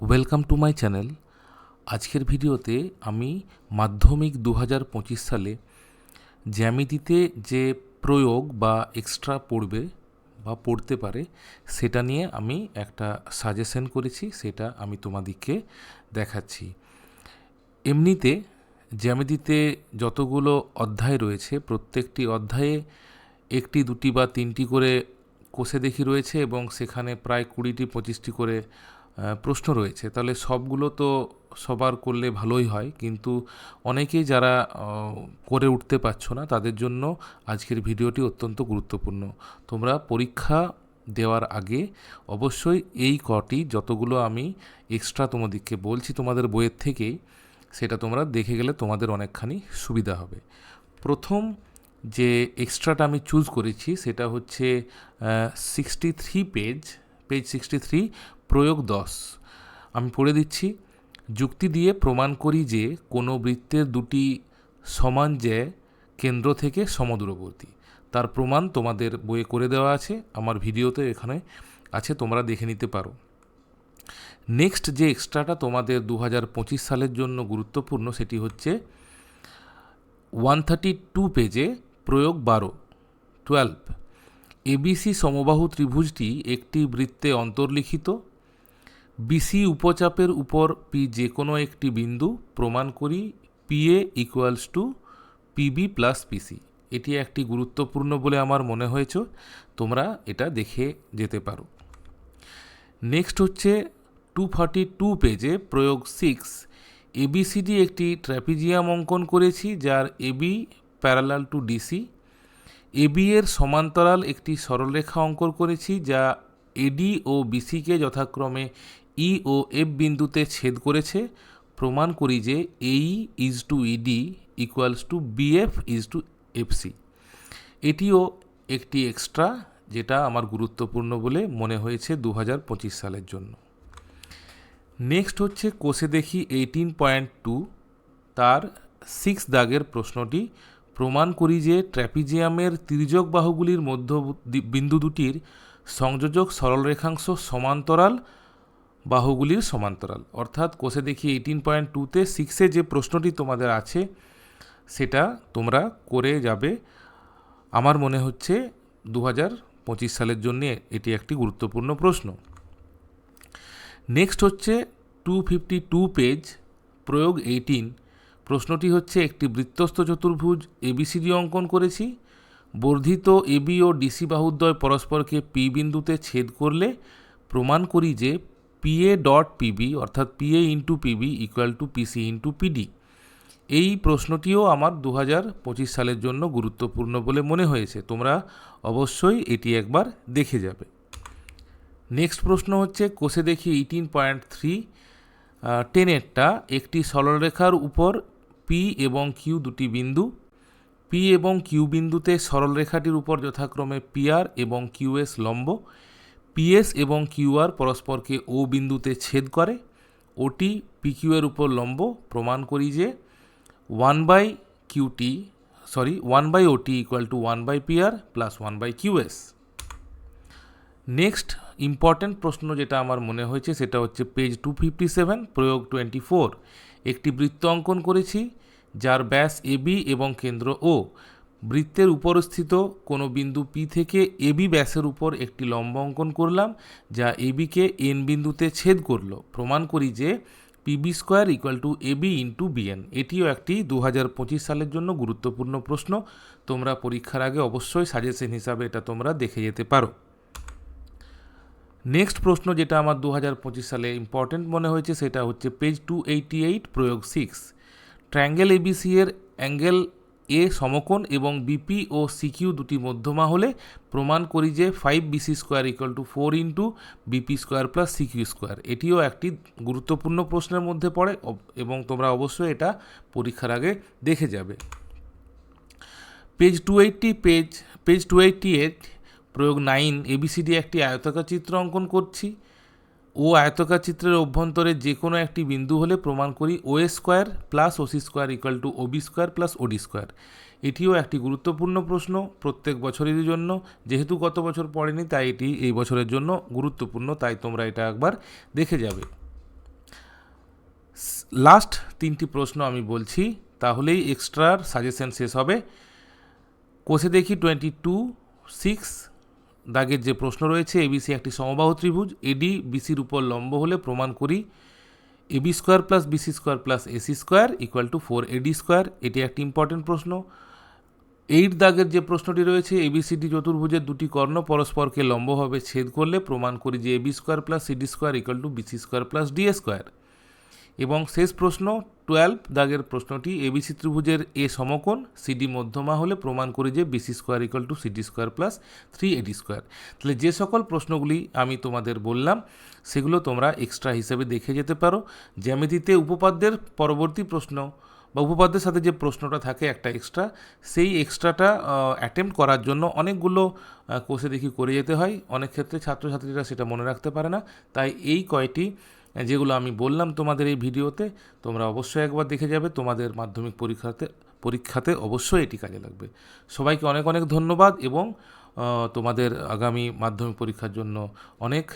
Welcome to my channel. আজকের ভিডিওতে আমি মাধ্যমিক 2025 সালে জ্যামিতিতে যে প্রয়োগ বা এক্সট্রা পড়বে বা পড়তে পারে সেটা নিয়ে আমি একটা সাজেশন করেছি, সেটা আমি তোমাদেরকে দেখাচ্ছি। এমনিতে জ্যামিতিতে যতগুলো অধ্যায় রয়েছে প্রত্যেকটি অধ্যায়ে একটি দুটি বা তিনটি করে কোষে দেখি রয়েছে এবং সেখানে প্রায় 20-25টি করে প্রশ্ন রয়েছে। তাহলে সবগুলো তো সবার করলে ভালোই হয়, কিন্তু অনেকেই যারা করে উঠতে পারছো না তাদের জন্য আজকের ভিডিওটি অত্যন্ত গুরুত্বপূর্ণ। তোমরা পরীক্ষা দেওয়ার আগে অবশ্যই এই কটি যতগুলো আমি এক্সট্রা তোমাদেরকে বলছি তোমাদের বইয়ের থেকেই, সেটা তোমরা দেখে গেলে তোমাদের অনেকখানি সুবিধা হবে। প্রথম যে এক্সট্রাটা আমি চুজ করেছি সেটা হচ্ছে 63 পেজ 63, প্রয়োগ 10। আমি পড়ে দিচ্ছি। যুক্তি দিয়ে প্রমাণ করি যে কোনো বৃত্তের দুটি সমান জ্যা কেন্দ্র থেকে সমদূরবর্তী। তার প্রমাণ তোমাদের বইয়ে করে দেওয়া আছে, আমার ভিডিওতে এখানে আছে, তোমরা দেখে নিতে পারো। নেক্সট যে এক্সট্রাটা তোমাদের 2025 সালের জন্য গুরুত্বপূর্ণ সেটি হচ্ছে 132 পেজে প্রয়োগ 12। এবিসি সমবাহু ত্রিভুজটি একটি বৃত্তে অন্তর্লিখিত। বিসি উপচাপের উপর পি যে কোনো একটি বিন্দু, প্রমাণ করি PA equals to PB plus PC. এটি একটি গুরুত্বপূর্ণ বলে আমার মনে হয়েছে, তোমরা এটা দেখে যেতে পারো। নেক্সট হচ্ছে 242 পেজে প্রয়োগ 6। এবিসিডি একটি ট্র্যাপিজিয়াম অঙ্কন করেছি যার AB parallel to DC. AB এর সমান্তরাল একটি সরলরেখা অঙ্কন করেছি যা এডি ও বিসিকে যথাক্রমে ই ও এফ বিন্দুতে ছেদ করেছে। প্রমাণ করি যে AE is to ED equals to BF is to FC. এটিও একটি এক্সট্রা যেটা আমার গুরুত্বপূর্ণ বলে মনে হয়েছে 2025 সালের জন্য। নেক্সট হচ্ছে কোষে দেখি 18.2, তার 6 দাগের প্রশ্নটি। প্রমাণ করি যে ট্র্যাপিজিয়ামের তির্যক বাহুগুলির মধ্য বিন্দু দুটির সংযোজক সরলরেখাংশ সমান্তরাল বাহুগুলির সমান্তরাল। অর্থাৎ কোষে দেখি 18.2তে 6-এ যে প্রশ্নটি তোমাদের আছে সেটা তোমরা করে যাবে। আমার মনে হচ্ছে 2025 সালের জন্য এটি একটি গুরুত্বপূর্ণ প্রশ্ন। নেক্সট হচ্ছে 252 পেজ প্রয়োগ 18। প্রশ্নটি হচ্ছে একটি বৃত্তস্থ চতুর্ভুজ এবিসিডি অঙ্কন করেছি। বর্ধিত এবি ও ডিসি বাহুদ্বয় পরস্পরকে পি বিন্দুতে ছেদ করলে প্রমাণ করি যে পিএ ডট পিবি অর্থাৎ PA into PB equal to PC into PD. এই প্রশ্নটিও আমার 2025 সালের জন্য গুরুত্বপূর্ণ বলে মনে হয়েছে, তোমরা অবশ্যই এটি একবার দেখে যাবে। নেক্সট প্রশ্ন হচ্ছে কোষে দেখি 18.3 10-এরটা। একটি সরলরেখার উপর পি এবং কিউ দুটি বিন্দু। পি এবং কিউ বিন্দুতে সরলরেখাটির উপর যথাক্রমে পিআর এবং কিউএস লম্ব। পিএস এবং কিউআর পরস্পরকে ও বিন্দুতে ছেদ করে। ওটি পিকিউ এর উপর লম্ব। প্রমাণ করি যে 1/OT equal to 1/PR plus 1/QS। Next important প্রশ্ন যেটা আমার মনে হয়েছে সেটা হচ্ছে পেজ 257 প্রয়োগ 24। একটি বৃত্ত অঙ্কন করেছি যার ব্যাস এবি এবং কেন্দ্র ও। বৃত্তের উপরস্থিত কোনো বিন্দু পি থেকে এবি ব্যাসের উপর একটি লম্ব অঙ্কন করলাম যা এবিকে এন বিন্দুতে ছেদ করলো। প্রমাণ করি যে PB square equal to AB into BN. এটিও একটি 2025 সালের জন্য গুরুত্বপূর্ণ প্রশ্ন, তোমরা পরীক্ষার আগে অবশ্যই সাজেশন হিসাবে এটা তোমরা দেখে যেতে পারো। নেক্সট প্রশ্ন যেটা আমার 2025 সালে ইম্পর্টেন্ট মনে হয়েছে সেটা হচ্ছে পেজ 288 প্রয়োগ 6। ট্রায়াঙ্গেল এবিসি এর অ্যাঙ্গেল এ সমকোণ এবং বিপি ও সিকিউ দুটি মধ্যমা হলে প্রমাণ করি যে 5BC square equal two 4 into BP square plus CQ square. এটিও একটি গুরুত্বপূর্ণ প্রশ্নের মধ্যে পড়ে এবং তোমরা অবশ্যই এটা পরীক্ষার আগে দেখে যাবে। পেজ 288 প্রয়োগ 9। এবিসিডি একটি আয়তাকার চিত্র অঙ্কন করছি ও আয়তাকার চিত্রের অভ্যন্তরে যে কোনো একটি বিন্দু হলে প্রমাণ করি OA square plus OC square equal two Obi square plus ওডি স্কোয়ার। এটিও একটি গুরুত্বপূর্ণ প্রশ্ন প্রত্যেক বছরেরই জন্য, যেহেতু গত বছর পড়েনি তাই এটি এই বছরের জন্য গুরুত্বপূর্ণ, তাই তোমরা এটা একবার দেখে যাবে। লাস্ট 3টি প্রশ্ন আমি বলছি, তাহলেই এক্সট্রার সাজেশন শেষ হবে। কোষে দেখি 22(6) দাগের যে প্রশ্ন রয়েছে, এবিসি একটি সমবাহু ত্রিভুজ, এডি বিসির উপর লম্ব হলে প্রমাণ করি AB square plus BC square plus AC square equal to 4AD square. এটি একটি ইম্পর্টেন্ট প্রশ্ন। 8 দাগের যে প্রশ্নটি রয়েছে, এবিসিডি চতুর্ভুজের দুটি কর্ণ পরস্পরকে লম্বভাবে ছেদ করলে প্রমাণ করি যে AB square plus CD square equal to BC square plus DA square. এবং শেষ প্রশ্ন 12 দাগের প্রশ্নটি, এবিসি ত্রিভুজের এ সমকোণ, সিডি মধ্যমা হলে প্রমাণ করি যে BC square equal to CD square plus 3AD square. তাহলে যে সকল প্রশ্নগুলি আমি তোমাদের বললাম সেগুলো তোমরা এক্সট্রা হিসেবে দেখে যেতে পারো। জ্যামিতিতে উপপাদ্যের পরবর্তী প্রশ্ন বা উপপাদ্যের সাথে যে প্রশ্নটা থাকে একটা এক্সট্রা, সেই এক্সট্রাটা অ্যাটেম্প্ট করার জন্য অনেকগুলো কোর্সে দেখি করে যেতে হয়। অনেক ক্ষেত্রে ছাত্রছাত্রীরা সেটা মনে রাখতে পারে না, তাই এই কয়টি যেগুলো আমি বললাম তোমাদের এই ভিডিওতে, তোমরা অবশ্যই একবার দেখে যাবে। তোমাদের মাধ্যমিক পরীক্ষাতে অবশ্যই এটি কাজে লাগবে। সবাইকে অনেক অনেক ধন্যবাদ এবং তোমাদের আগামী মাধ্যমিক পরীক্ষার জন্য অনেক